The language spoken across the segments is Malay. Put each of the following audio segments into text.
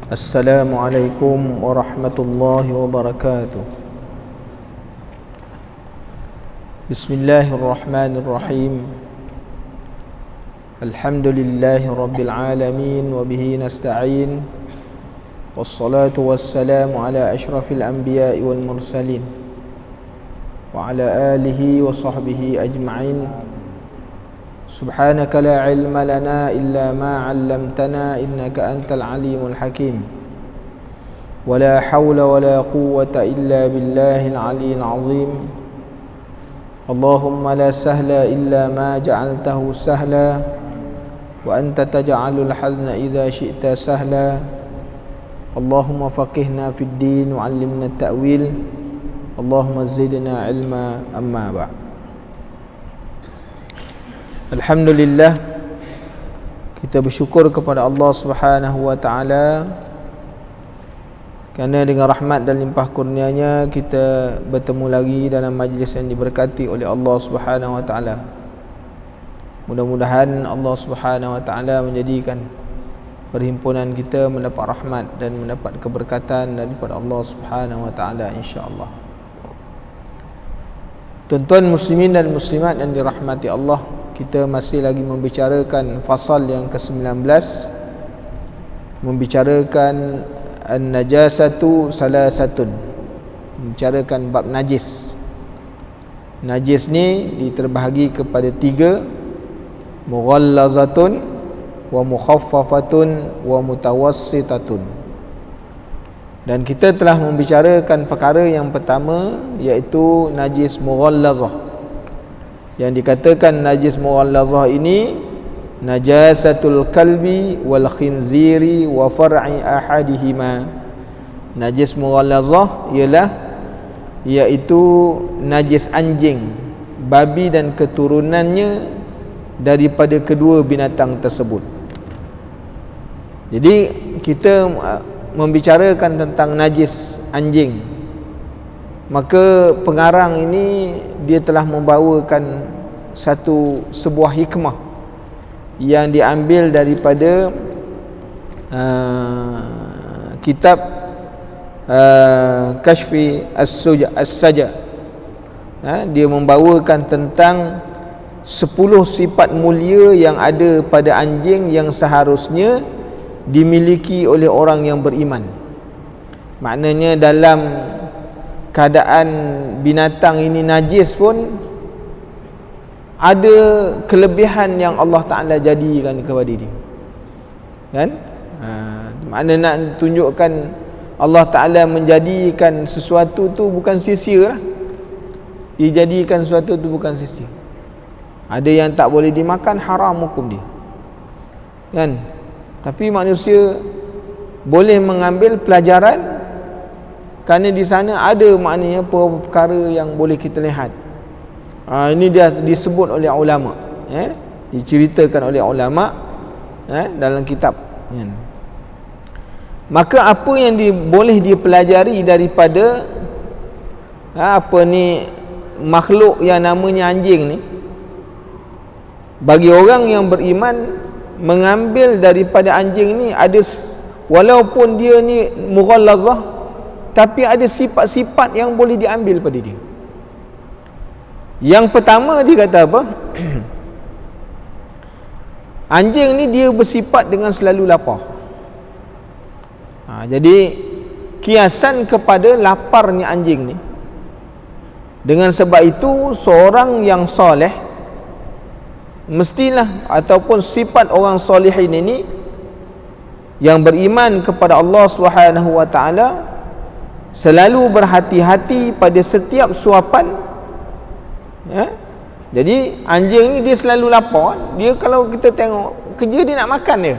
Assalamualaikum warahmatullahi wabarakatuh. Bismillahirrahmanirrahim. Alhamdulillahi rabbil alamin wa bihi nasta'in. Wassalatu wassalamu ala ashrafil anbiya'i wal mursalin wa ala alihi wa sahbihi ajma'in. Subhanaka la ilma lana illa ma 'allamtana innaka antal alimul hakim. Wala hawla wala quwwata illa billahil aliyyil azim. Allahumma la sahla illa ma ja'altahu sahla wa anta taj'alul hazna idza syi'ta sahla. Allahumma faqihna fid din wa 'allimna at-ta'wil. Allahumma zidna ilma, amma ba'd. Alhamdulillah, kita bersyukur kepada Allah Subhanahu wa taala kerana dengan rahmat dan limpah kurnianya kita bertemu lagi dalam majlis yang diberkati oleh Allah Subhanahu wa taala. Mudah-mudahan Allah Subhanahu wa taala menjadikan perhimpunan kita mendapat rahmat dan mendapat keberkatan daripada Allah Subhanahu wa taala, insya-Allah. Tuan-tuan muslimin dan muslimat yang dirahmati Allah, kita masih lagi membicarakan fasal yang ke-19, membicarakan an-najasatu salasatun, membicarakan bab najis. Najis ni diterbahagi kepada 3, mughallazatun wa mukhaffafatun wa mutawassitatun. Dan kita telah membicarakan perkara yang pertama, iaitu najis mughallazah. Yang dikatakan najis mughallazah ini najasatul kalbi wal khinziri wa far'i ahadihima. Najis mughallazah ialah iaitu najis anjing, babi dan keturunannya daripada kedua binatang tersebut. Jadi kita membicarakan tentang najis anjing, maka pengarang ini dia telah membawakan sebuah hikmah yang diambil daripada kitab Kashfi As-Saja. Dia membawakan tentang 10 sifat mulia yang ada pada anjing yang seharusnya dimiliki oleh orang yang beriman. Maknanya dalam keadaan binatang ini najis pun ada kelebihan yang Allah Ta'ala jadikan kepada dia, kan? Makna nak tunjukkan Allah Ta'ala menjadikan sesuatu tu bukan sia-sia lah. Dijadikan sesuatu tu bukan sia-sia. Ada yang tak boleh dimakan, haram hukum dia, kan? Tapi manusia boleh mengambil pelajaran, kerana di sana ada maknanya perkara yang boleh kita lihat. Ini dia disebut oleh ulama, diceritakan oleh ulama dalam kitab. Maka apa yang boleh dipelajari daripada makhluk yang namanya anjing ni, bagi orang yang beriman mengambil daripada anjing ni ada, walaupun dia ni mughallazah, tapi ada sifat-sifat yang boleh diambil pada dia. Yang pertama dia kata apa? Anjing ni dia bersifat dengan selalu lapar. Jadi kiasan kepada laparnya anjing ni. Dengan sebab itu seorang yang soleh mestilah, ataupun sifat orang solehin ini yang beriman kepada Allah Subhanahu wa taala, selalu berhati-hati pada setiap suapan. Jadi anjing ni dia selalu lapar. Dia kalau kita tengok kerja dia nak makan dia.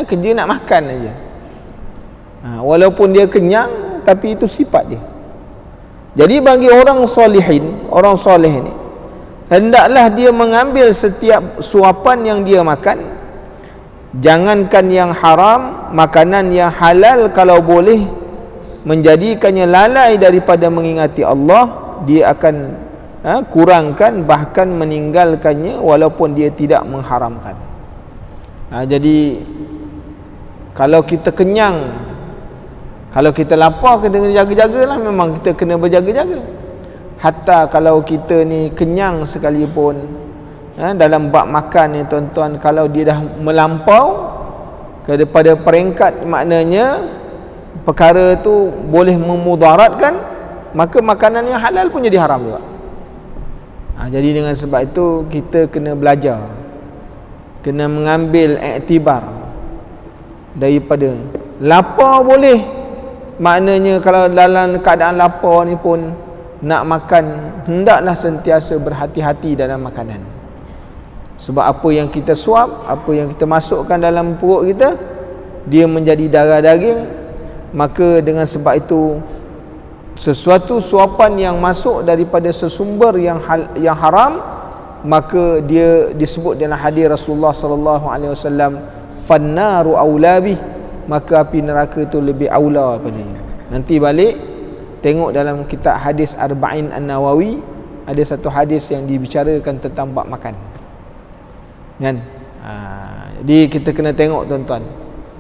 Kerja nak makan aja. Walaupun dia kenyang, tapi itu sifat dia. Jadi bagi orang solehin, orang soleh ni, hendaklah dia mengambil setiap suapan yang dia makan. Jangankan yang haram, makanan yang halal kalau boleh menjadikannya lalai daripada mengingati Allah, dia akan kurangkan, bahkan meninggalkannya walaupun dia tidak mengharamkan. Jadi Kalau kita kenyang, kalau kita lapar, kena jaga-jagalah. Memang kita kena berjaga-jaga. Hatta kalau kita ni kenyang sekalipun, dalam bab makan ni tuan-tuan, kalau dia dah melampau daripada peringkat, maknanya perkara tu boleh memudaratkan, maka makanan yang halal pun jadi haram juga. Jadi dengan sebab itu kita kena belajar, kena mengambil iktibar daripada lapar boleh, maknanya kalau dalam keadaan lapar ni pun nak makan, hendaklah sentiasa berhati-hati dalam makanan. Sebab apa yang kita suap, apa yang kita masukkan dalam perut kita, dia menjadi darah daging. Maka dengan sebab itu, sesuatu suapan yang masuk daripada sesumber yang haram, maka dia disebut dalam hadis Rasulullah sallallahu alaihi wasallam, fannaru aulabi, maka api neraka itu lebih aula padanya. Nanti balik tengok dalam kitab hadis Arba'in An-Nawawi, ada satu hadis yang dibicarakan tentang bab makan, kan? Jadi kita kena tengok tuan-tuan,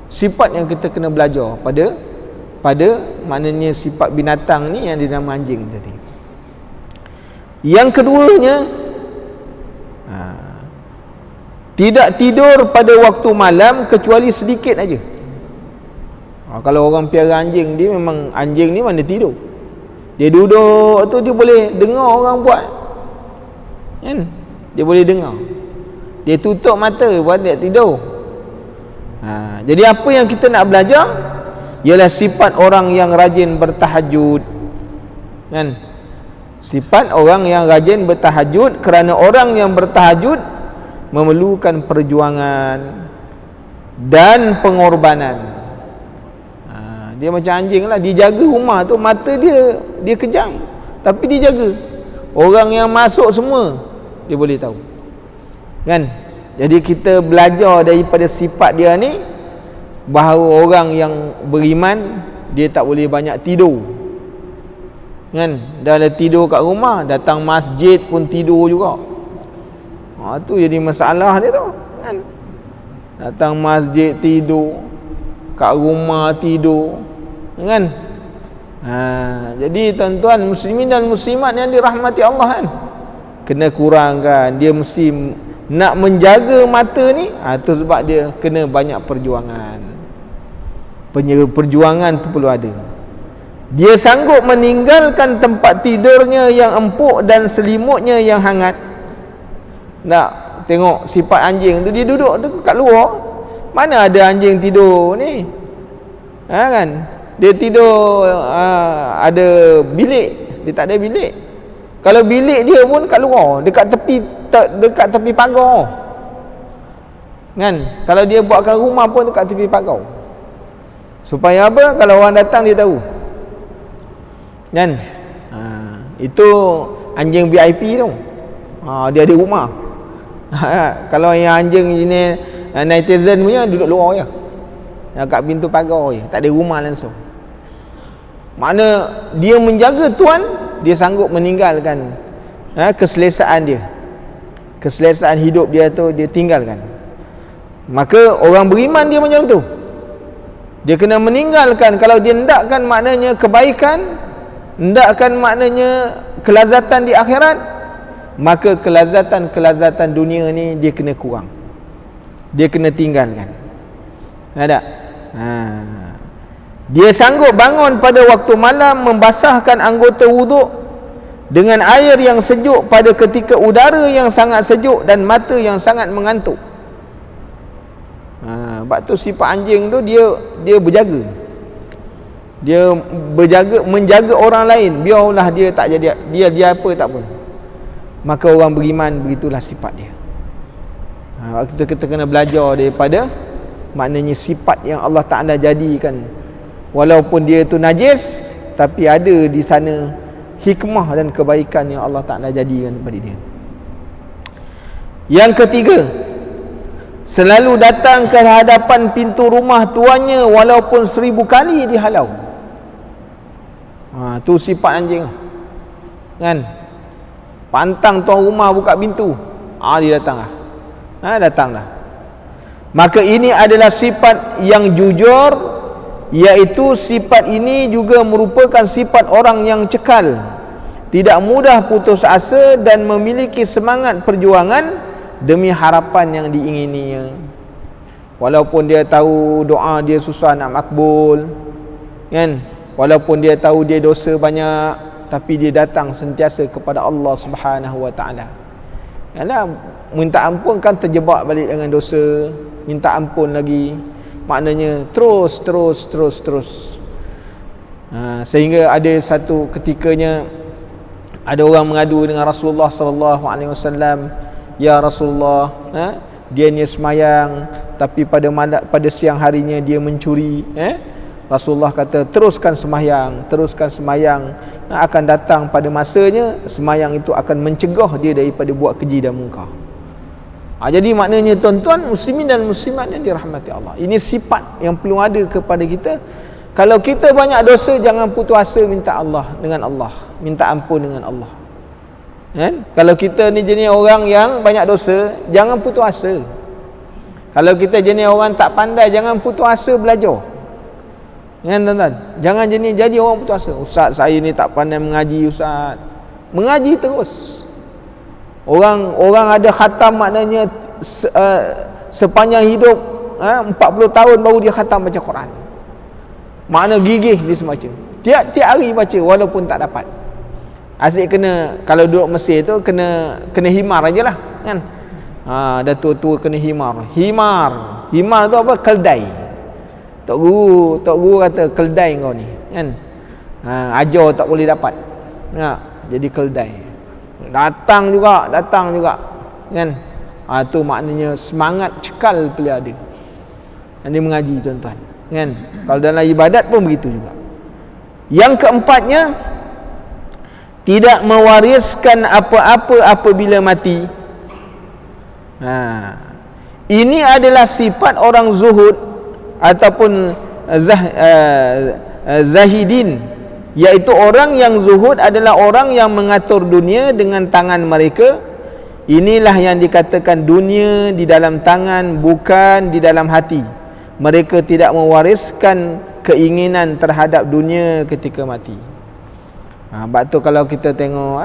sifat yang kita kena belajar pada maknanya sifat binatang ni yang dinama anjing tadi. Yang keduanya, tidak tidur pada waktu malam kecuali sedikit aja. Kalau orang piara anjing, dia memang anjing ni mana tidur. Dia duduk tu, dia boleh dengar orang buat, kan? Dia boleh dengar. Dia tutup mata buat dia tidur. Jadi apa yang kita nak belajar ialah sifat orang yang rajin bertahajud, kan? Sifat orang yang rajin bertahajud, kerana orang yang bertahajud memerlukan perjuangan dan pengorbanan. Dia macam anjing lah, dia jaga rumah tu, mata dia kejam, tapi dia jaga. Orang yang masuk semua dia boleh tahu, kan? Jadi kita belajar daripada sifat dia ni, bahawa orang yang beriman dia tak boleh banyak tidur, kan? Dah ada tidur kat rumah, datang masjid pun tidur juga. Tu jadi masalah dia tu, kan? Datang masjid tidur, kat rumah tidur, kan? Jadi tuan-tuan muslimin dan muslimat yang dirahmati Allah, kan, kena kurangkan. Dia mesti nak menjaga mata ni, tu sebab dia kena banyak perjuangan. Perjuangan tu perlu ada. Dia sanggup meninggalkan tempat tidurnya yang empuk dan selimutnya yang hangat. Nak tengok sifat anjing tu, dia duduk tu kat luar. Mana ada anjing tidur ni, kan? Dia tidur ada bilik, dia tak ada bilik. Kalau bilik dia pun kat luar, dekat tepi pagar, kan? Kalau dia buatkan rumah pun dekat tepi pagar. Supaya apa? Kalau orang datang dia tahu, kan? Itu anjing VIP tu. Dia ada rumah. Kalau yang anjing ini netizen punya, duduk luar je, kat pintu pagar je, tak ada rumah langsung. Makna dia menjaga tuan, dia sanggup meninggalkan keselesaan dia, keselesaan hidup dia tu dia tinggalkan. Maka orang beriman dia macam tu. Dia kena meninggalkan. Kalau dia hendakkan maknanya kebaikan, hendakkan maknanya kelazatan di akhirat, maka kelazatan dunia ni dia kena kurang, dia kena tinggalkan. Ada? Dia sanggup bangun pada waktu malam, membasahkan anggota wuduk dengan air yang sejuk pada ketika udara yang sangat sejuk dan mata yang sangat mengantuk. Sebab tu sifat anjing tu dia berjaga. Dia berjaga, menjaga orang lain, biarlah dia tak jadi, dia apa tak apa. Maka orang beriman begitulah sifat dia. Kita kena belajar daripada maknanya sifat yang Allah Ta'ala jadikan. Walaupun dia tu najis, tapi ada di sana hikmah dan kebaikan yang Allah Ta'ala jadikan kepada dia. Yang ketiga, selalu datang ke hadapan pintu rumah tuannya walaupun 1000 kali dihalau. Tu sifat anjing, kan? Pantang tuan rumah buka pintu, dia datang lah. Datang lah. Maka ini adalah sifat yang jujur, iaitu sifat ini juga merupakan sifat orang yang cekal, tidak mudah putus asa dan memiliki semangat perjuangan demi harapan yang diingininya. Walaupun dia tahu doa dia susah nak makbul, kan? Walaupun dia tahu dia dosa banyak, tapi dia datang sentiasa kepada Allah Subhanahu wa taala. Yalah, minta ampun kan terjebak balik dengan dosa, minta ampun lagi, maknanya terus. Sehingga ada satu ketikanya ada orang mengadu dengan Rasulullah sallallahu alaihi wasallam, ya Rasulullah, dia ni semayang tapi pada siang harinya dia mencuri. Rasulullah kata, teruskan semayang, akan datang pada masanya semayang itu akan mencegah dia daripada buat keji dan mungkar. Jadi maknanya tuan-tuan muslimin dan muslimat yang dirahmati Allah, ini sifat yang perlu ada kepada kita. Kalau kita banyak dosa, jangan putus asa minta ampun dengan Allah. Kalau kita ni jenis orang yang banyak dosa, jangan putus asa. Kalau kita jenis orang tak pandai, jangan putus asa belajar. Tuan-tuan, jangan jadi orang putus asa. Ustaz, saya ni tak pandai mengaji, Ustaz. Mengaji terus. Orang ada khatam, maknanya sepanjang hidup 40 tahun baru dia khatam baca Quran. Makna gigih dia semacam. Tiap hari baca walaupun tak dapat. Asyik kena, kalau duduk Mesir tu kena himar ajalah, kan? Dah tua-tua kena himar. Himar tu apa? Keldai. Tok guru kata keldai kau ni, kan? Ajar tak boleh dapat. Jadi keldai. Datang juga, kan? Tu maknanya semangat cekal boleh ada. Dia mengaji, tuan-tuan, kan? Kalau dalam ibadat pun begitu juga. Yang keempatnya, tidak mewariskan apa-apa apabila mati. Ini adalah sifat orang zuhud ataupun zahidin, iaitu orang yang zuhud adalah orang yang mengatur dunia dengan tangan mereka. Inilah yang dikatakan dunia di dalam tangan, bukan di dalam hati. Mereka tidak mewariskan keinginan terhadap dunia ketika mati. Sebab tu kalau kita tengok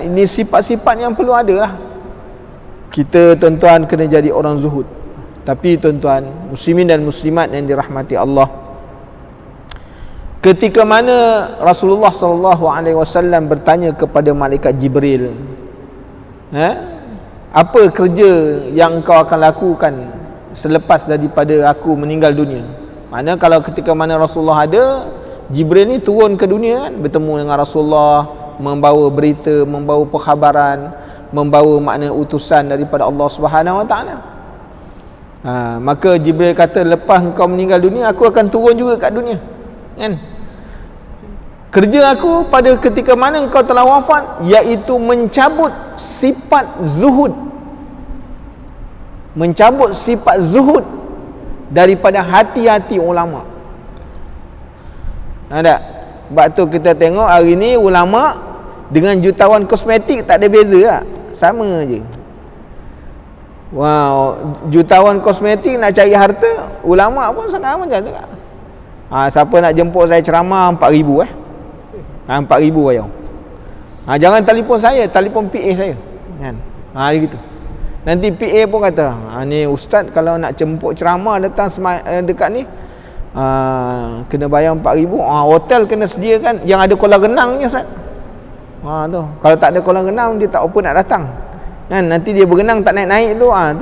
ini sifat-sifat yang perlu ada lah. Kita, tuan-tuan, kena jadi orang zuhud. Tapi tuan-tuan muslimin dan muslimat yang dirahmati Allah, ketika mana Rasulullah sallallahu alaihi wasallam bertanya kepada malaikat Jibril, apa kerja yang kau akan lakukan selepas daripada aku meninggal dunia? Mana kalau ketika mana Rasulullah ada, Jibril ni turun ke dunia, kan, bertemu dengan Rasulullah, membawa berita, membawa perkhabaran, membawa makna utusan daripada Allah Subhanahu wa taala. Maka Jibril kata, lepas engkau meninggal dunia, aku akan turun juga kat dunia, kan? Kerja aku pada ketika mana engkau telah wafat, iaitu mencabut sifat zuhud, daripada hati-hati ulama. Ada. Sebab tu kita tengok hari ni ulama dengan jutawan kosmetik tak ada beza lah, sama je. Jutawan kosmetik nak cari harta, ulama pun sangat macam tu. Siapa nak jemput saya ceramah 4,000 4,000 bayar. Jangan telefon saya, telefon PA saya, kan? Gitu. Nanti PA pun kata, ni ustaz kalau nak jemput ceramah datang dekat ni, kena bayar 4,000. Hotel kena sediakan yang ada kolam renangnya, ustaz. Tu. Kalau tak ada kolam renang, dia tak apa nak datang, kan? Nanti dia berenang tak naik-naik tu, kan?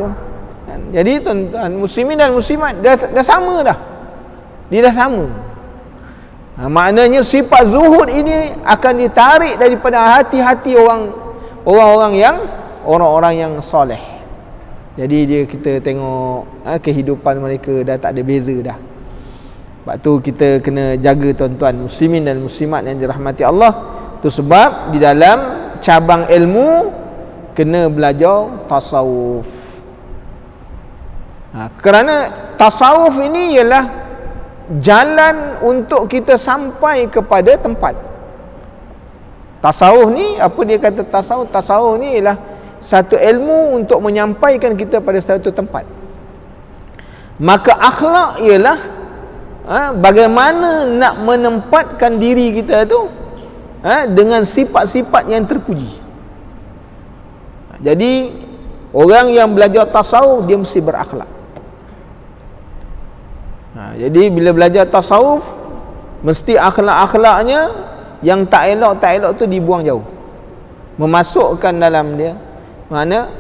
Jadi tuan-tuan muslimin dan muslimat, dah sama dah. Dia dah sama. Maknanya sifat zuhud ini akan ditarik daripada hati-hati orang-orang yang soleh. Jadi kita tengok kehidupan mereka dah tak ada beza dah. Sebab tu kita kena jaga, tuan-tuan muslimin dan muslimat yang dirahmati Allah. Tu sebab di dalam cabang ilmu kena belajar tasawuf. Kerana tasawuf ini ialah jalan untuk kita sampai kepada tempat. Tasawuf ni, apa dia kata tasawuf? Tasawuf ni ialah satu ilmu untuk menyampaikan kita pada satu tempat. Maka akhlak ialah bagaimana nak menempatkan diri kita tu dengan sifat-sifat yang terpuji. Jadi orang yang belajar tasawuf dia mesti berakhlak. Jadi bila belajar tasawuf mesti akhlak-akhlaknya yang tak elok tu dibuang jauh, memasukkan dalam dia. Mana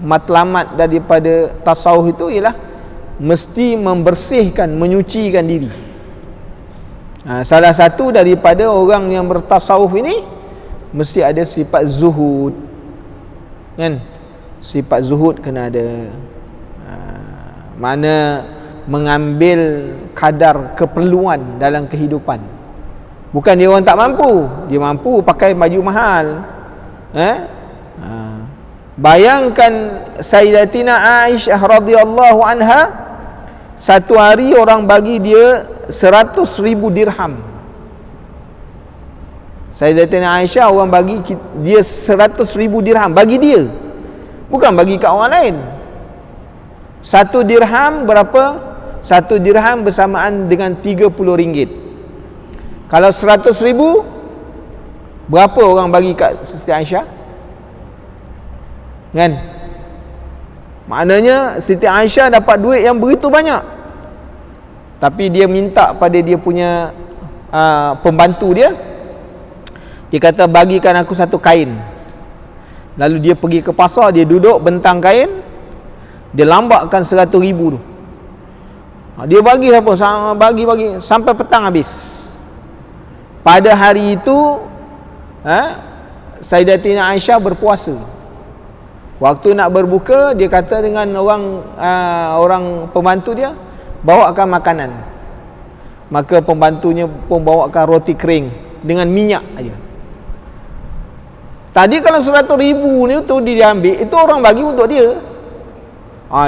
matlamat daripada tasawuf itu ialah mesti membersihkan, menyucikan diri. Salah satu daripada orang yang bertasawuf ini mesti ada sifat zuhud, kan? Sifat zuhud kena ada. Mana mengambil kadar keperluan dalam kehidupan. Bukan dia orang tak mampu, dia mampu pakai baju mahal. Bayangkan Sayyidatina Aisyah radhiyallahu anha, satu hari orang bagi dia 100,000 dirham. Sayyidatina Aisyah orang bagi dia 100,000 dirham, bagi dia, bukan bagi kat orang lain. Satu dirham berapa? Satu dirham bersamaan dengan 30 ringgit. Kalau 100,000, berapa orang bagi kat Siti Aisyah? Kan? Maknanya Siti Aisyah dapat duit yang begitu banyak, tapi dia minta pada dia punya pembantu dia. Dia kata, bagikan aku satu kain. Lalu dia pergi ke pasar, dia duduk bentang kain, dia lambakkan 100,000 tu. Dia bagi apa? Bagi sampai petang habis. Pada hari itu Sayyidatina Aisyah berpuasa. Waktu nak berbuka, dia kata dengan orang pembantu dia, bawakan makanan. Maka pembantunya pun bawakan roti kering dengan minyak aja. Tadi kalau 100,000 ni tu dia ambil, itu orang bagi untuk dia.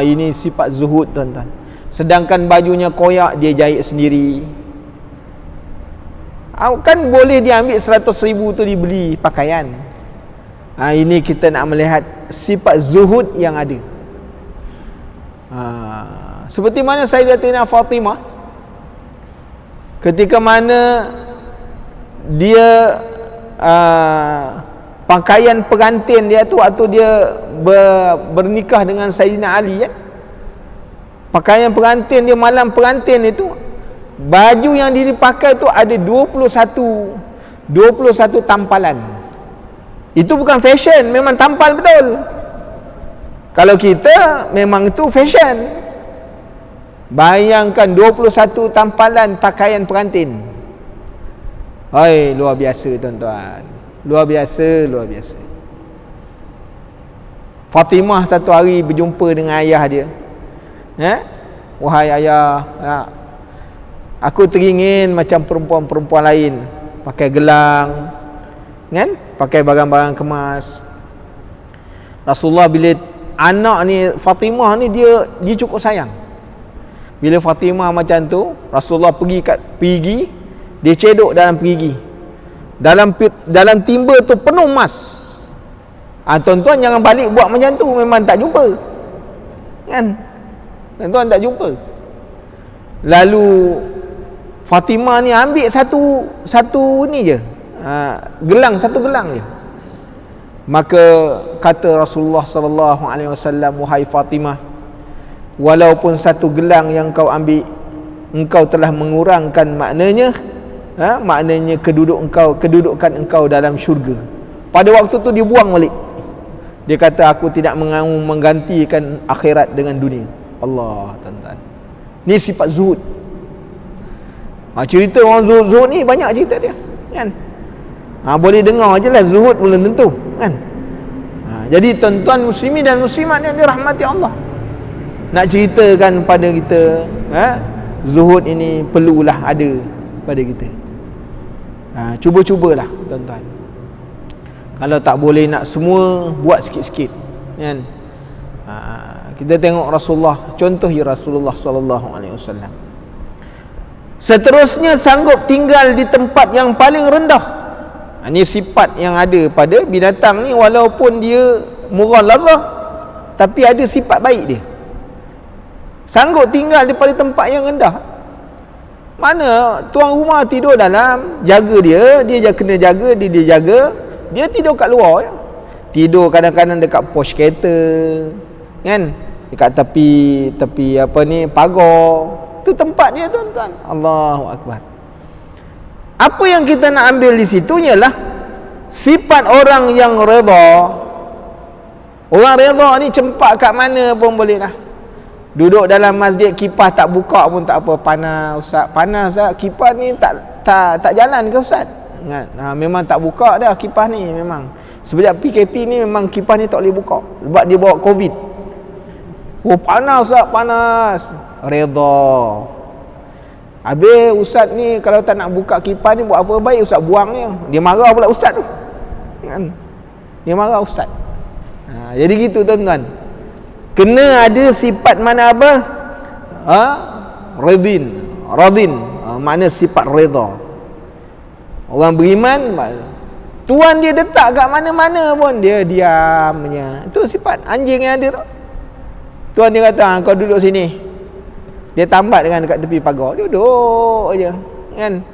Ini sifat zuhud, tuan-tuan. Sedangkan bajunya koyak, dia jahit sendiri. Kan boleh dia ambil 100,000 tu dibeli pakaian. Ini kita nak melihat sifat zuhud yang ada. Seperti mana Sayyidatina Fatimah, ketika mana dia pakaian pengantin dia tu waktu dia bernikah dengan Sayyidina Ali, kan? Pakaian pengantin dia, malam pengantin itu, baju yang dia pakai tu ada 21 tampalan. Itu bukan fashion, memang tampal betul. Kalau kita memang itu fashion. Bayangkan 21 tampalan pakaian pengantin. Luar biasa, tuan-tuan. Luar biasa. Fatimah satu hari berjumpa dengan ayah dia. Wahai ayah, aku teringin macam perempuan-perempuan lain, pakai gelang, kan? Pakai barang-barang kemas. Rasulullah bila anak ni, Fatimah ni, dia cukup sayang. Bila Fatimah macam tu, Rasulullah pergi, dia cedok dalam perigi. Dalam timba tu penuh emas. Tuan-tuan jangan balik buat macam tu, memang tak jumpa. Kan? Tuan-tuan tak jumpa. Lalu Fatimah ni ambil satu ni je, satu gelang je. Maka kata Rasulullah sallallahu alaihi wasallam, wahai Fatimah, walaupun satu gelang yang kau ambil, engkau telah mengurangkan maknanya kedudukan engkau dalam syurga. Pada waktu tu dia buang balik. Dia kata, aku tidak mahu menggantikan akhirat dengan dunia. Allah, tuan-tuan. Ni sifat zuhud. Cerita orang zuhud ni banyak cerita dia, kan? Boleh dengar je lah, zuhud belum tentu, kan? Jadi tuan-tuan muslimin dan muslimat yang dirahmati Allah, nak ceritakan pada kita, zuhud ini perlulah ada pada kita. Cuba-cubalah, tuan-tuan. Kalau tak boleh nak semua, buat sikit-sikit, kan? Kita tengok Rasulullah, contoh Rasulullah sallallahu alaihi wasallam. Seterusnya sanggup tinggal di tempat yang paling rendah. Ini sifat yang ada pada binatang ni, walaupun dia mughalazah, tapi ada sifat baik dia. Sanggup tinggal daripada tempat yang rendah. Mana tuan rumah tidur dalam, jaga dia kena jaga, dia jaga, dia tidur kat luar ya. Tidur kadang-kadang dekat pos kereta, kan? Dekat tepi apa ni, pagar. Itu tempat dia, tuan-tuan. Allahu akbar. Apa yang kita nak ambil di situ ialah sifat orang yang redha. Orang redha ni cempak kat mana pun boleh lah. Duduk dalam masjid, kipas tak buka pun tak apa. Panas Ustaz, kipas ni tak jalan ke Ustaz? Memang tak buka dah kipas ni. Memang sejak PKP ni memang kipas ni tak boleh buka sebab dia bawa COVID. Oh panas Ustaz, panas. Redha. Habis Ustaz ni kalau tak nak buka kipas ni buat apa baik, Ustaz buang je. Dia marah pula Ustaz tu, kan? Dia marah Ustaz. Jadi gitu tuan-tuan. Kena ada sifat mana apa? Radin. Makna sifat redha. Orang beriman, tuan dia letak kat mana-mana pun dia diamnya. Itu sifat anjing yang ada tu. Tuan dia kata, kau duduk sini. Dia tambat dengan dekat tepi pagar. Duduk aja, kan?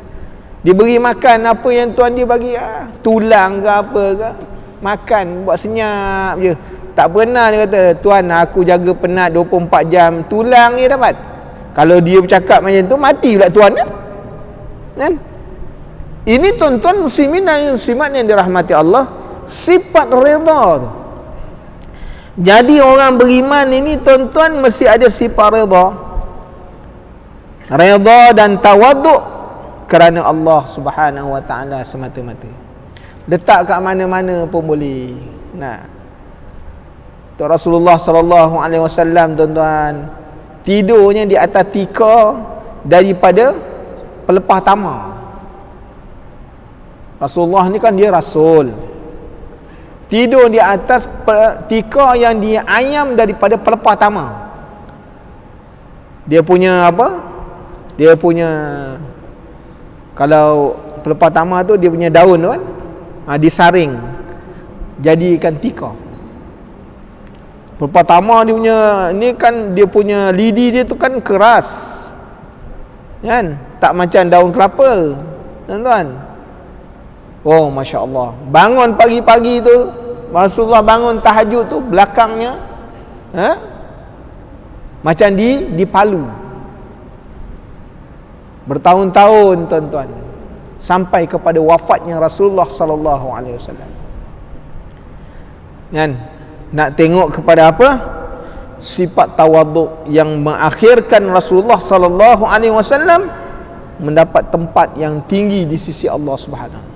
Dia beri makan apa yang tuan dia bagi, tulang ke apa ke, makan buat senyap je. Tak pernah dia kata, tuan aku jaga penat 24 jam, tulang dia dapat. Kalau dia bercakap macam tu, mati pula tuan dia, kan? Ini tuan-tuan muslimin dan muslimat yang dirahmati Allah, sifat redha tu. Jadi orang beriman ini tuan-tuan mesti ada sifat redha. Redha dan tawaduk kerana Allah Subhanahu wa taala semata-mata. Letak kat mana-mana pun boleh. Rasulullah sallallahu alaihi wasallam tuan-tuan tidurnya di atas tikar daripada pelepah tamar. Rasulullah ni kan dia rasul. Tidur di atas tikar yang dia ayam daripada pelepah tamar. Dia punya apa? Dia punya, kalau pelepah tamar tu dia punya daun tu kan, disaring jadikan tikar. Pelepah tamar dia punya ni kan, dia punya lidi dia tu kan keras, kan? Tak macam daun kelapa, tuan-tuan. Oh Masya Allah. Bangun pagi-pagi tu Rasulullah bangun tahajud tu, belakangnya macam dipalu. Bertahun-tahun tuan-tuan, sampai kepada wafatnya Rasulullah sallallahu alaihi wasallam. Kan? Nak tengok kepada apa? Sifat tawaduk yang mengakhirkan Rasulullah sallallahu alaihi wasallam mendapat tempat yang tinggi di sisi Allah Subhanahu.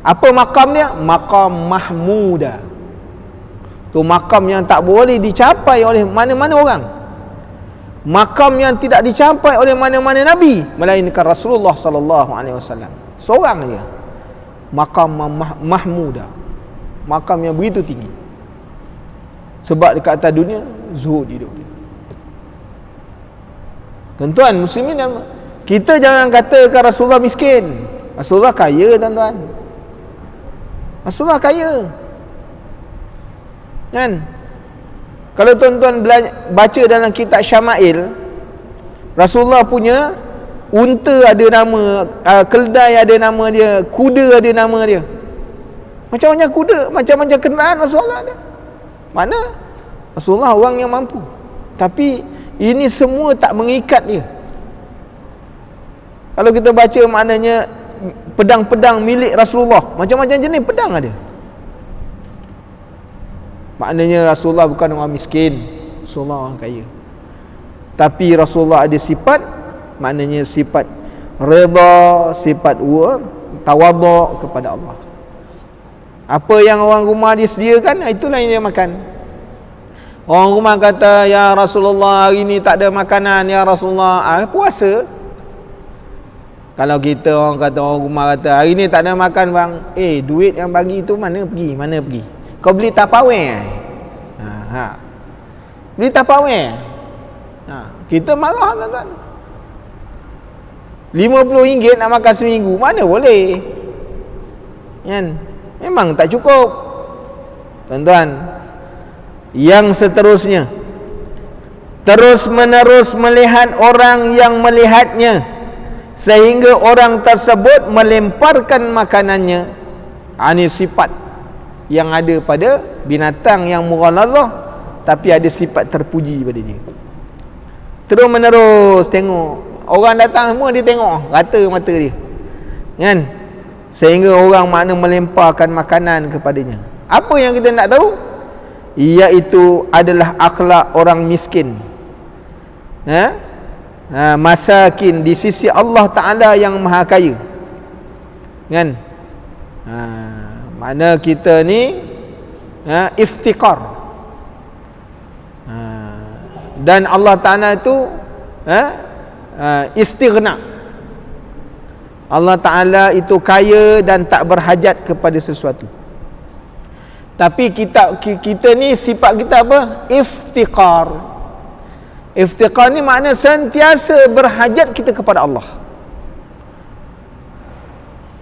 Apa makam dia? Makam mahmuda. Tu makam yang tak boleh dicapai oleh mana-mana orang. Makam yang tidak dicapai oleh mana-mana nabi melainkan Rasulullah sallallahu alaihi wasallam. Seorang je. Makam mahmuda. Makam yang begitu tinggi. Sebab dekat atas dunia zuhud hidup dia. Tuan-tuan muslimin, kita jangan katakan Rasulullah miskin. Rasulullah kaya, tuan-tuan. Rasulullah kaya, kan? Kalau tuan-tuan baca dalam kitab Syama'il, Rasulullah punya unta ada nama, keldai ada nama dia, kuda ada nama dia. Macam-macam kuda, macam-macam kenderaan Rasulullah ada. Mana? Rasulullah orang yang mampu. Tapi ini semua tak mengikat dia. Kalau kita baca maknanya pedang-pedang milik Rasulullah, macam-macam jenis pedang ada. Maknanya Rasulullah bukan orang miskin, Rasulullah orang kaya. Tapi Rasulullah ada sifat, maknanya sifat redha, sifat tawaduk kepada Allah. Apa yang orang rumah dia sediakan, itulah yang dia makan. Orang rumah kata, ya Rasulullah hari ni tak ada makanan, ya Rasulullah, puasa. Kalau kita orang rumah kata, hari ni tak ada makan bang, duit yang bagi tu mana pergi? Kau beli Tupperware? Beli Tupperware? Kita marah, tuan-tuan. RM50 nak makan seminggu, mana boleh? Kan? Memang tak cukup, tuan-tuan. Yang seterusnya, terus menerus melihat orang yang melihatnya, sehingga orang tersebut melemparkan makanannya. Ini sifat yang ada pada binatang yang mughalazah, tapi ada sifat terpuji pada dia. Terus menerus tengok, orang datang semua dia tengok, rata mata dia, kan? Sehingga orang makna melemparkan makanan kepadanya. Apa yang kita nak tahu? Iaitu adalah akhlak orang miskin, masakin di sisi Allah Ta'ala yang maha kaya, kan? Mana kita ni iftikar, dan Allah Ta'ala itu istighna. Allah Ta'ala itu kaya dan tak berhajat kepada sesuatu. Tapi kita ni sifat kita apa? Iftikar. Iftikar ni makna sentiasa berhajat kita kepada Allah.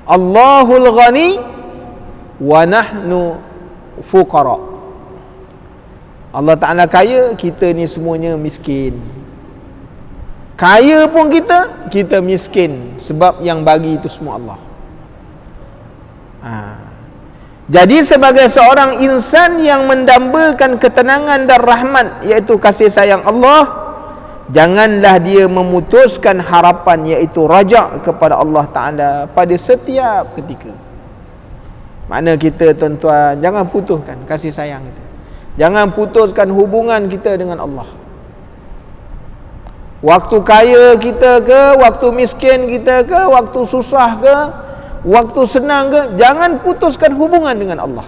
Allahul Ghani wa nahnu fuqara. Allah Ta'ala kaya, kita ni semuanya miskin. Kaya pun kita miskin, sebab yang bagi itu semua Allah. Jadi sebagai seorang insan yang mendambakan ketenangan dan rahmat, iaitu kasih sayang Allah, janganlah dia memutuskan harapan, iaitu rajak kepada Allah Ta'ala pada setiap ketika. Makna kita, tuan-tuan, jangan putuskan kasih sayang kita, jangan putuskan hubungan kita dengan Allah. Waktu kaya kita ke, waktu miskin kita ke, waktu susah ke, waktu senang ke, jangan putuskan hubungan dengan Allah.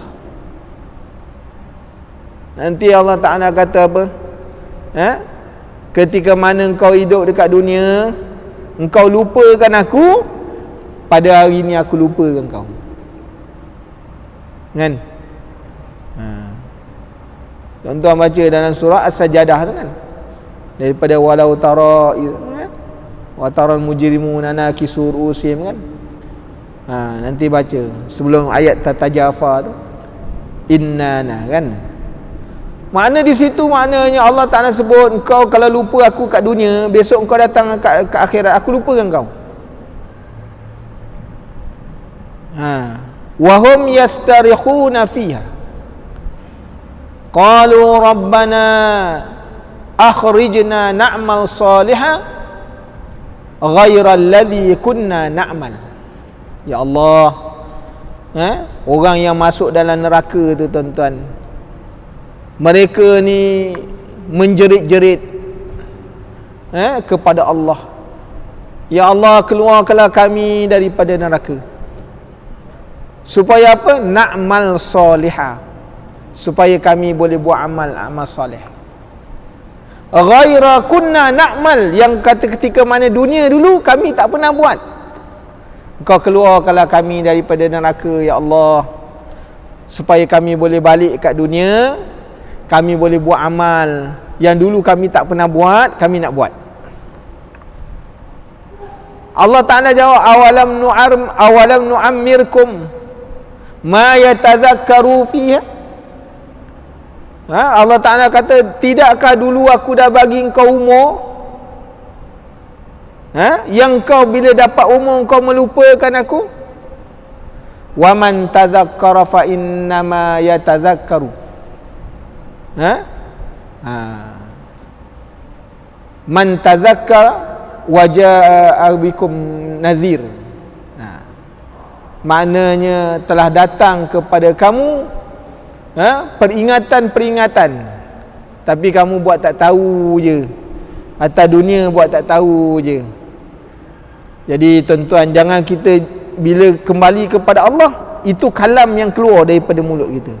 Nanti Allah Ta'ala kata apa? Ketika mana engkau hidup dekat dunia, engkau lupakan aku, pada hari ini aku lupakan kau, kan? Tuan-tuan baca dalam surah As-Sajadah tu kan, daripada walau tara wa taral mujrimuna nakisur usim, kan? Nanti baca sebelum ayat tatajafa tu, innana, kan? Makna di situ, maknanya Allah Ta'ala sebut, engkau kalau lupa aku kat dunia, besok engkau datang ke akhirat, aku lupakan kau. Wahum yastarikhuna fiha qalu rabbana akhrijna na'mal salihah ghairal ladzi kunna na'mal. Ya Allah, orang yang masuk dalam neraka tu, tuan-tuan, mereka ni menjerit-jerit kepada Allah, ya Allah, keluarkanlah kami daripada neraka. Supaya apa? Na'mal salihah, supaya kami boleh buat amal soleh. Ghaira kunna na'mal, yang kata ketika mana dunia dulu kami tak pernah buat. Engkau keluarkanlah kami daripada neraka, ya Allah, supaya kami boleh balik kat dunia, kami boleh buat amal yang dulu kami tak pernah buat, kami nak buat. Allah Ta'ala jawab, awalam nu'ammirkum ma yatazakkaru fiha. Allah Ta'ala kata, tidakkah dulu aku dah bagi engkau umur, yang kau bila dapat umur kau melupakan aku? Wa man tazakkara fa innama yatazakkaru. Man tazakkara wa jaa bikum nazir. Maknanya telah datang kepada kamu peringatan-peringatan, tapi kamu buat tak tahu je, atas dunia buat tak tahu je. Jadi tuan-tuan, jangan kita bila kembali kepada Allah, itu kalam yang keluar daripada mulut kita.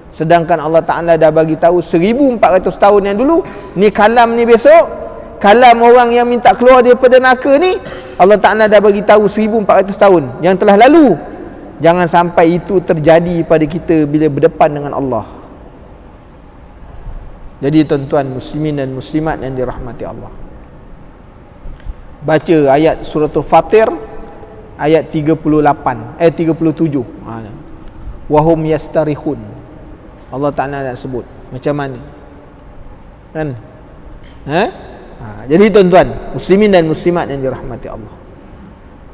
Sedangkan Allah Ta'ala dah bagi tahu 1400 tahun yang dulu, ni kalam ni besok, kalam orang yang minta keluar daripada neraka ni, Allah Ta'ala dah bagi tahu 1400 tahun yang telah lalu. Jangan sampai itu terjadi pada kita bila berdepan dengan Allah. Jadi tuan-tuan muslimin dan muslimat yang dirahmati Allah, baca ayat suratul Fatir ayat 37. Wahum yastarikhun. Allah Ta'ala nak sebut macam mana, kan? Jadi tuan-tuan, muslimin dan muslimat yang dirahmati Allah,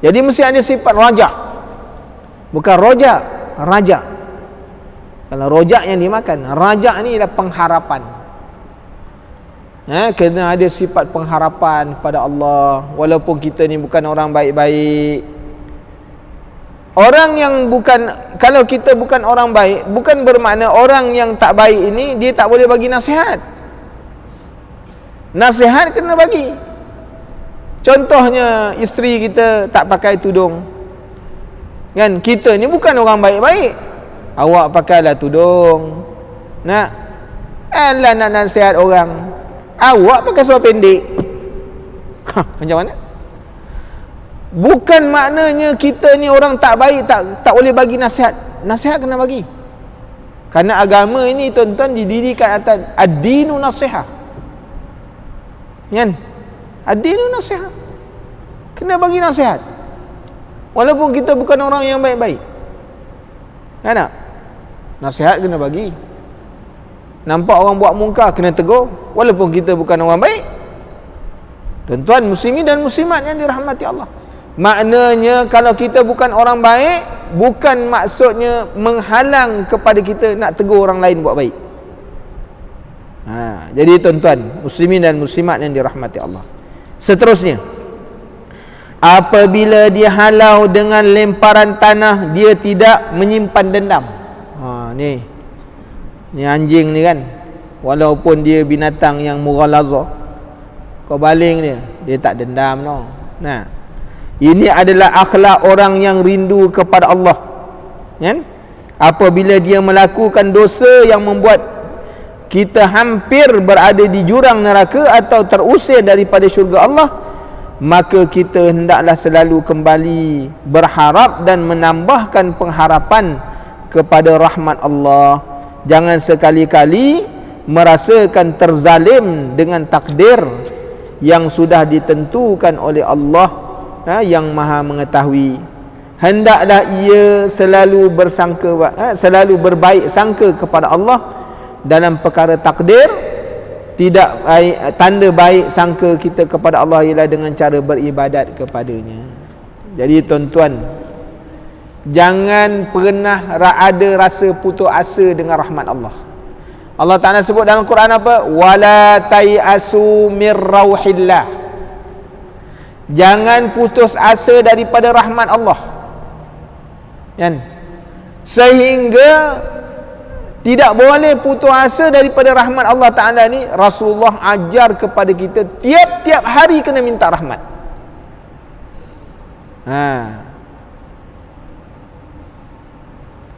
jadi mesti ada sifat rajak. Bukan rojak, rajak. Kalau rojak yang dimakan, rajak ni adalah pengharapan. Kena ada sifat pengharapan kepada Allah. Walaupun kita ni bukan orang baik-baik, orang yang bukan, kalau kita bukan orang baik, bukan bermakna orang yang tak baik ini dia tak boleh bagi nasihat. Nasihat kena bagi. Contohnya isteri kita tak pakai tudung, kan? Kita ni bukan orang baik-baik, awak pakailah tudung. Nak nasihat orang, awak pakai seluar pendek. Macam mana? Bukan maknanya kita ni orang tak baik, tak boleh bagi nasihat. Nasihat kena bagi. Kerana agama ini tuan-tuan didirikan atas ad-dinu nasihah, kan? Ad-dinu nasihah, kena bagi nasihat walaupun kita bukan orang yang baik-baik, kan tak? Nasihat kena bagi. Nampak orang buat mungkar, kena tegur walaupun kita bukan orang baik. Tuan-tuan muslimin dan muslimat yang dirahmati Allah, maknanya kalau kita bukan orang baik, bukan maksudnya menghalang kepada kita nak tegur orang lain buat baik. Jadi tuan-tuan muslimin dan muslimat yang dirahmati Allah, seterusnya, apabila dia halau dengan lemparan tanah, dia tidak menyimpan dendam. Ni anjing ni kan, walaupun dia binatang yang mughalazah, kau baling dia tak dendam no. Nah, ini adalah akhlak orang yang rindu kepada Allah, kan? Apabila dia melakukan dosa yang membuat kita hampir berada di jurang neraka atau terusir daripada syurga Allah, maka kita hendaklah selalu kembali berharap dan menambahkan pengharapan kepada rahmat Allah. Jangan sekali-kali merasakan terzalim dengan takdir yang sudah ditentukan oleh Allah yang Maha mengetahui. Hendaklah ia selalu selalu berbaik sangka kepada Allah dalam perkara takdir. Tidak baik, tanda baik sangka kita kepada Allah ialah dengan cara beribadat kepadanya. Jadi tuan-tuan, jangan pernah ada rasa putus asa dengan rahmat Allah. Allah Ta'ala sebut dalam Quran apa? Wala tayasu mir rauhillah. Jangan putus asa daripada rahmat Allah, kan? Sehingga tidak boleh putus asa daripada rahmat Allah Ta'ala ni. Rasulullah ajar kepada kita tiap-tiap hari kena minta rahmat.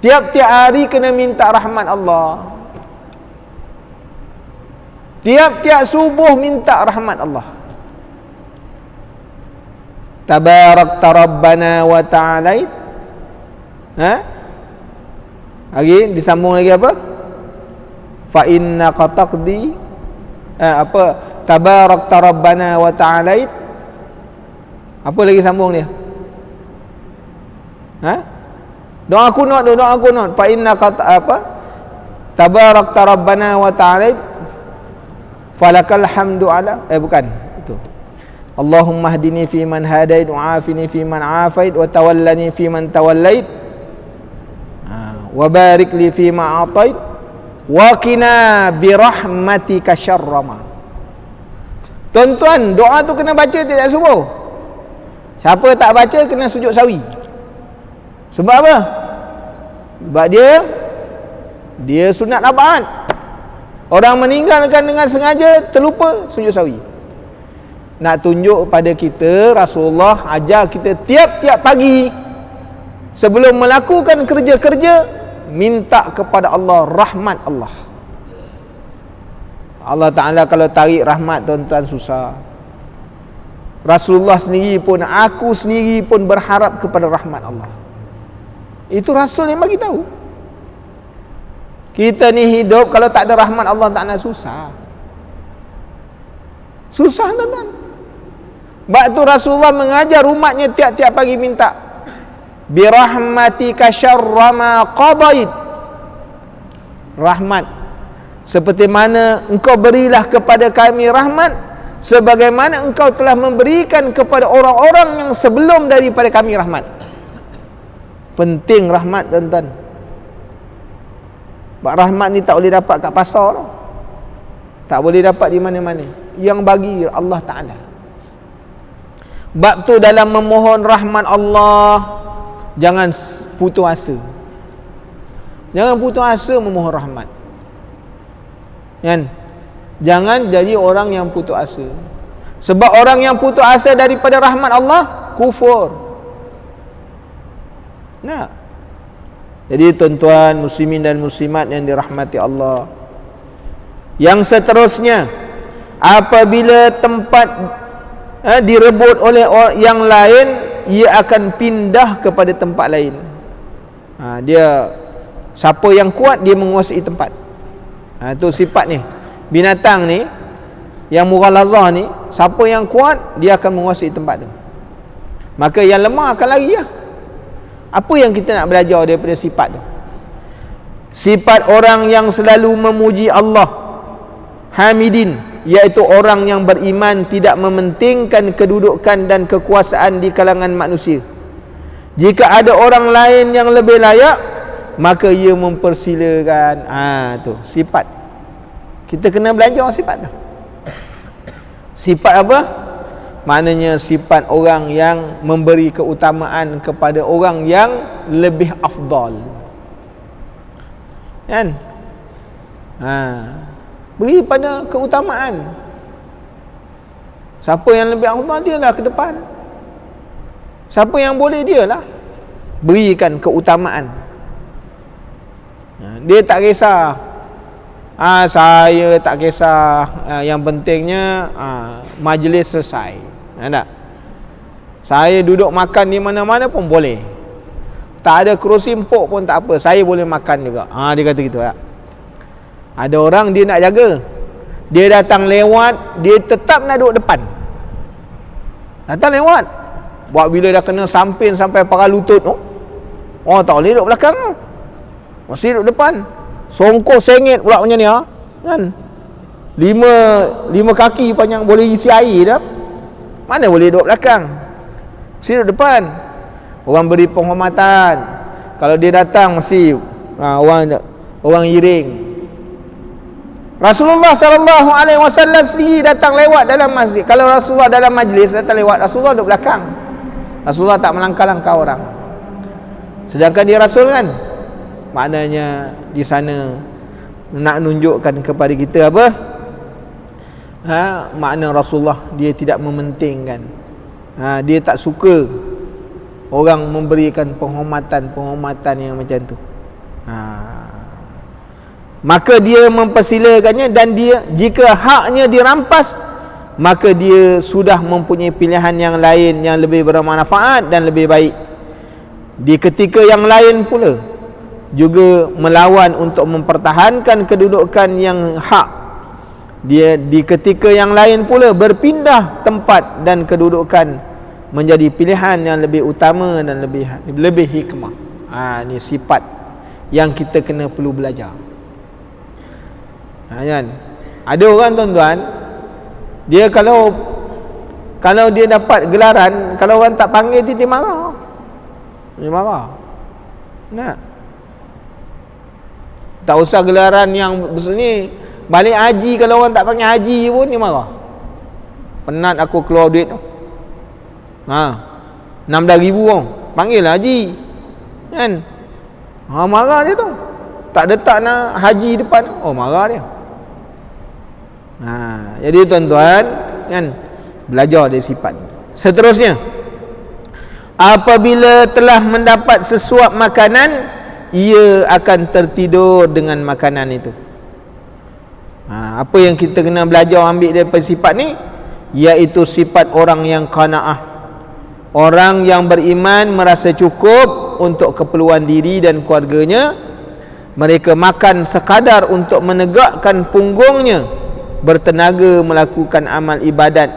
Tiap-tiap hari kena minta rahmat Allah. Tiap-tiap subuh minta rahmat Allah. Tabarakta Rabbana wa ta'alait. Lagi disambung lagi apa? Fa innaka taqdi tabarakta Rabbana wa ta'alait. Apa lagi sambung dia? Doa kunut, doa kunut. Fa innaka tabarakta Rabbana wa ta'alait falakal hamdu ala bukan itu. Allahumma hdini fi man hadait wa afini fi man afait wa tawallani fi man tawallait wa barik li fi ma atait wa qina bi rahmatika syarra ma. Tuan-tuan, doa tu kena baca tiap subuh. Siapa tak baca kena sujud sawi. Sebab apa? Sebab dia sunat abaat. Orang meninggalkan dengan sengaja, terlupa sujud sawi. Nak tunjuk pada kita, Rasulullah ajar kita tiap-tiap pagi sebelum melakukan kerja-kerja, minta kepada Allah rahmat Allah. Allah Ta'ala kalau tarik rahmat tuan-tuan susah. Rasulullah sendiri pun, aku sendiri pun berharap kepada rahmat Allah. Itu Rasul yang bagi tahu. Kita ni hidup kalau tak ada rahmat Allah Ta'ala susah. Susah tuan-tuan. Sebab tu Rasulullah mengajar umatnya tiap-tiap pagi minta birahmatika syarra ma qadait. Rahmat, seperti mana engkau berilah kepada kami rahmat sebagaimana engkau telah memberikan kepada orang-orang yang sebelum daripada kami rahmat. Penting rahmat, tuan-tuan. Sebab rahmat ni tak boleh dapat kat pasar tau. Tak boleh dapat di mana-mana. Yang bagi Allah Ta'ala. Bab tu dalam memohon rahmat Allah, jangan putus asa. Jangan putus asa memohon rahmat. Kan? Jangan jadi orang yang putus asa. Sebab orang yang putus asa daripada rahmat Allah, kufur. Nah. Jadi tuan-tuan muslimin dan muslimat yang dirahmati Allah, yang seterusnya, apabila tempat direbut oleh yang lain, ia akan pindah kepada tempat lain. Dia siapa yang kuat, dia menguasai tempat. Itu sifat ni. Binatang ni yang mughalazah ni, siapa yang kuat, dia akan menguasai tempat tu. Maka yang lemah akan lari lah. Apa yang kita nak belajar daripada sifat tu? Sifat orang yang selalu memuji Allah, hamidin, iaitu orang yang beriman, tidak mementingkan kedudukan dan kekuasaan di kalangan manusia. Jika ada orang lain yang lebih layak, maka ia mempersilakan. Tu sifat. Kita kena belajar sifat tu. Sifat apa? Maknanya sifat orang yang memberi keutamaan kepada orang yang lebih afdal. Kan? Beri pada keutamaan. Siapa yang lebih afdal, dia lah ke depan. Siapa yang boleh, dia lah berikan keutamaan. Dia tak kisah, saya tak kisah, yang pentingnya majlis selesai. Tak? Saya duduk makan di mana-mana pun boleh. Tak ada kerusi empuk pun tak apa, saya boleh makan juga. Dia kata gitu tak? Ada orang dia nak jaga, dia datang lewat, dia tetap nak duduk depan. Datang lewat, buat bila dah kena samping sampai para lutut tu, tak boleh duduk belakang tu, mesti duduk depan. Songkok sengit pula macam ni kan? Lima kaki panjang, boleh isi air dah. Mana boleh duduk belakang? Mesti duduk depan. Orang beri penghormatan. Kalau dia datang mesti orang iring. Rasulullah SAW sendiri datang lewat dalam masjid. Kalau Rasulullah dalam majlis datang lewat, Rasulullah duduk belakang. Rasulullah tak melangkah-langkah orang. Sedangkan dia Rasul kan? Maknanya di sana nak menunjukkan kepada kita apa? Makna Rasulullah dia tidak mementingkan. Dia tak suka orang memberikan penghormatan yang macam tu. Maka dia mempersilakannya, dan dia, jika haknya dirampas, maka dia sudah mempunyai pilihan yang lain yang lebih bermanfaat dan lebih baik. Di ketika yang lain pula juga melawan untuk mempertahankan kedudukan yang hak. Dia di ketika yang lain pula berpindah tempat dan kedudukan menjadi pilihan yang lebih utama dan lebih hikmah. Ni sifat yang kita kena perlu belajar. Kan? Ada orang tuan-tuan, dia kalau dia dapat gelaran, kalau orang tak panggil dia marah. Dia marah. Nak? Tak usah gelaran yang besar ni, balik haji, kalau orang tak panggil haji pun dia marah. Penat aku keluar duit tu. 16,000 orang, panggil lah haji. Kan? Marah dia tu. Tak letak nak haji depan. Marah dia. Jadi tuan-tuan, kan, belajar dari sifat. Seterusnya, apabila telah mendapat sesuap makanan, ia akan tertidur dengan makanan itu. Apa yang kita kena belajar ambil daripada sifat ni, iaitu sifat orang yang qanaah. Orang yang beriman merasa cukup untuk keperluan diri dan keluarganya. Mereka makan sekadar untuk menegakkan punggungnya, bertenaga melakukan amal ibadat,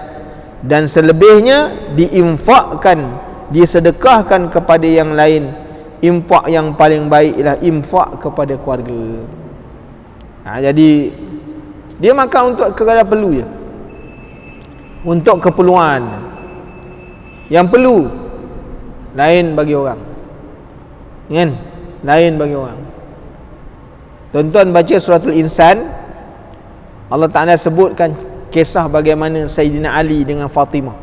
dan selebihnya diinfakkan, disedekahkan kepada yang lain. Infak yang paling baik ialah infak kepada keluarga. Jadi Dia makan untuk sekadar perlu je, untuk keperluan. Yang perlu lain bagi orang, kan? Lain bagi orang. Tuan-tuan baca suratul Insan, Allah Ta'ala sebutkan kisah bagaimana Sayyidina Ali dengan Fatimah.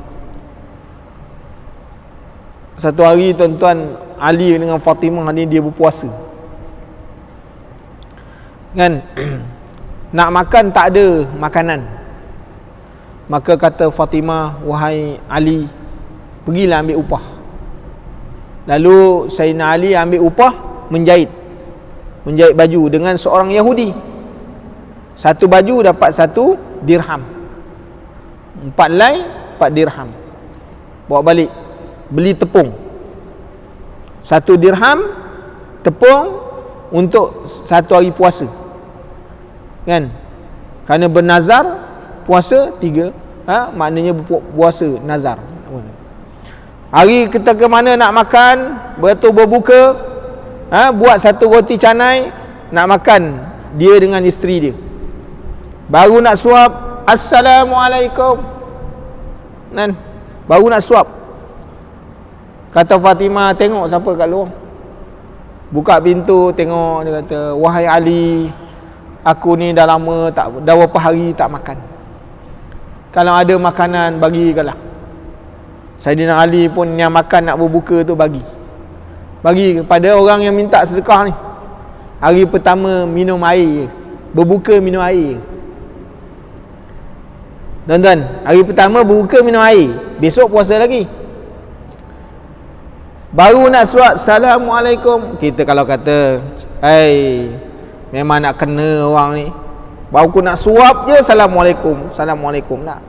Satu hari tuan-tuan, Ali dengan Fatimah ni dia berpuasa, kan? Nak makan tak ada makanan. Maka kata Fatimah, wahai Ali, pergilah ambil upah. Lalu Sayyidina Ali ambil upah menjahit baju dengan seorang Yahudi. Satu baju dapat 1 dirham, 4 helai 4 dirham. Bawa balik, beli tepung, 1 dirham tepung untuk 1 hari puasa, kan? Kerana bernazar puasa 3, maknanya puasa nazar. Hari ketika mana nak makan, betul berbuka, buat 1 roti canai, nak makan dia dengan isteri dia. Baru nak suap, Assalamualaikum, kan? Baru nak suap, kata Fatimah, tengok siapa kat luar. Buka pintu, tengok, dia kata, wahai Ali, aku ni dah lama dah berapa hari tak makan. Kalau ada makanan bagikanlah. Sayyidina Ali pun yang makan nak berbuka tu bagi kepada orang yang minta sedekah ni. Hari pertama minum air je, berbuka minum air. Tuan-tuan, hari pertama berbuka minum air, besok puasa lagi. Baru nak suat, Assalamualaikum. Kita kalau kata, memang nak kena orang ni, baru aku nak suap je, Assalamualaikum, Assalamualaikum nak.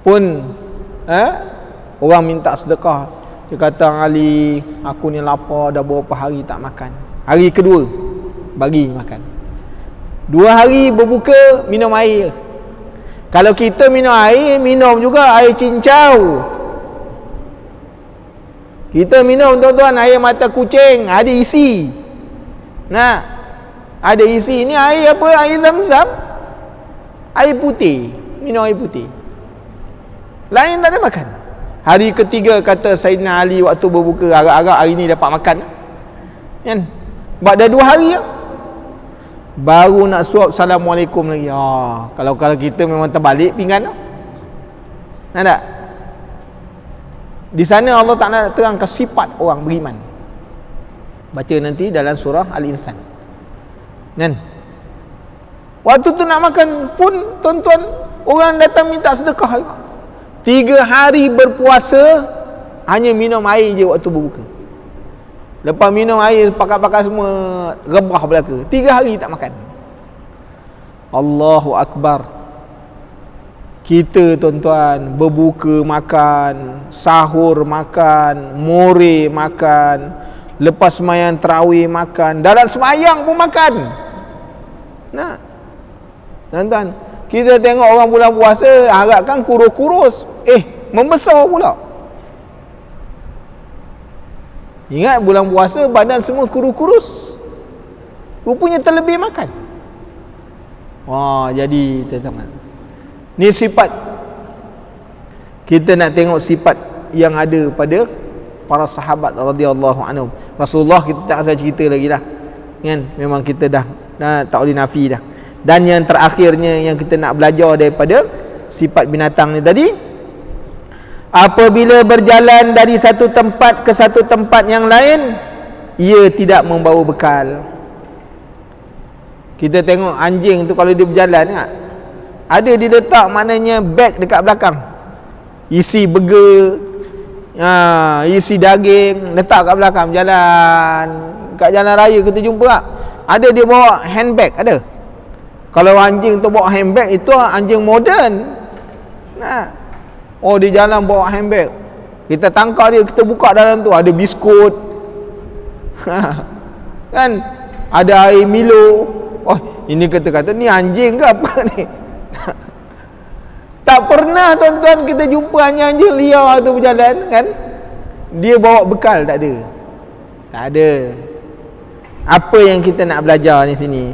Pun orang minta sedekah, dia kata, Ali, aku ni lapar, dah berapa hari tak makan. Hari kedua bagi makan. 2 hari berbuka minum air. Kalau kita minum air, minum juga air cincau. Kita minum, tuan-tuan, air mata kucing, ada isi. Nah, ada isi. Ini air apa? Air Zam-Zam, air putih. Minum air putih, lain tak ada makan. Hari ketiga kata Sayyidina Ali waktu berbuka, agak-agak hari ni dapat makan, kan? Sebab dah 2 hari ya? Baru nak suap, Assalamualaikum lagi. Kalau kita memang terbalik pinggan, nak tak? Di sana Allah Ta'ala terangkan sifat orang beriman. Baca nanti dalam surah Al-Insan, kan? Waktu tu nak makan pun, tuan-tuan, orang datang minta sedekah. 3 hari berpuasa, hanya minum air je waktu berbuka. Lepas minum air, pakai-pakai semua rebah belaka. 3 hari tak makan. Allahu Akbar. Kita, tuan-tuan, berbuka makan, sahur makan, more makan, lepas sembahyang tarawih makan, dalam sembahyang pun makan. Nah, tuan-tuan, kita tengok orang bulan puasa, harapkan kurus-kurus, membesar pula. Ingat bulan puasa badan semua kurus-kurus, rupanya terlebih makan. Jadi teman-teman, ni sifat. Kita nak tengok sifat yang ada pada para sahabat radhiyallahu anhum. Rasulullah kita tak usah cerita lagi dah, kan? Memang kita dah tak boleh nafi dah. Dan yang terakhirnya yang kita nak belajar daripada sifat binatang ni tadi, apabila berjalan dari satu tempat ke satu tempat yang lain, ia tidak membawa bekal. Kita tengok anjing tu kalau dia berjalan, ada dia letak maknanya beg dekat belakang, isi burger, isi daging, letak kat belakang jalan. Kat jalan raya kita jumpa ada dia bawa handbag, ada. Kalau anjing tu bawa handbag, itu anjing moden. Dia jalan bawa handbag, kita tangkap dia, kita buka dalam tu ada biskut, kan, ada air Milo. Ini kata-kata ni anjing ke apa ni? Tak pernah, tuan-tuan, kita jumpa anjing liar tu berjalan, kan? Dia bawa bekal, tak ada. Tak ada. Apa yang kita nak belajar di sini?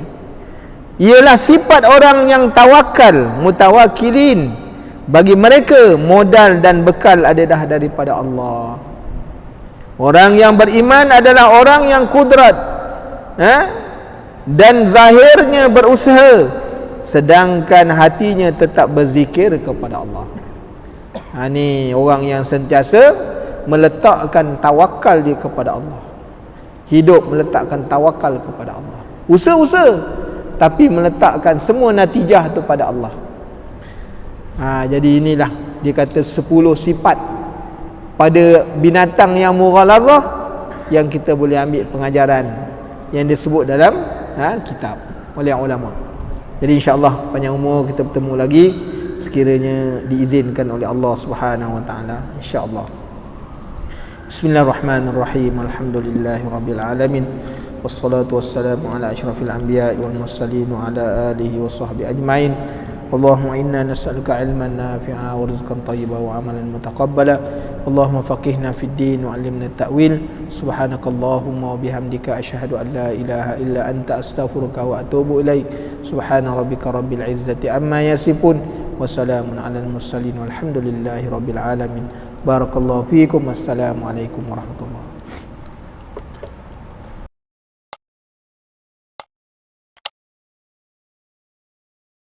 ialah sifat orang yang tawakal, mutawakkilin. Bagi mereka modal dan bekal adalah daripada Allah. Orang yang beriman adalah orang yang kudrat, dan zahirnya berusaha, sedangkan hatinya tetap berzikir kepada Allah. Ni orang yang sentiasa meletakkan tawakal dia kepada Allah. Hidup meletakkan tawakal kepada Allah. Usaha-usaha, tapi meletakkan semua natijah tu pada Allah. Jadi inilah dia kata 10 sifat pada binatang yang mughalazah yang kita boleh ambil pengajaran yang disebut dalam kitab oleh ulama. Jadi insya-Allah panjang umur kita bertemu lagi sekiranya diizinkan oleh Allah Subhanahu wa taala, insya-Allah. Bismillahirrahmanirrahim. Alhamdulillahirabbil alamin. Wassalatu wassalamu ala asyrafil anbiya'i wal mursalin wa ala alihi washabbihi ajmain. Allahumma inna nas'aluka ilman nafi'a wa rizqan thayyiban wa amalan mutaqabbala. Allahumma faqihna fid din wa 'allimna at-ta'wil. Subhanakallahumma wa bihamdika asyhadu an la ilaha illa anta astaghfiruka wa atubu ilaik. Subhana rabbika rabbil izzati amma yasifun wa salamun 'alal mursalin walhamdulillahi rabbil alamin. Barakallahu fiikum. Wassalamu alaikum warahmatullahi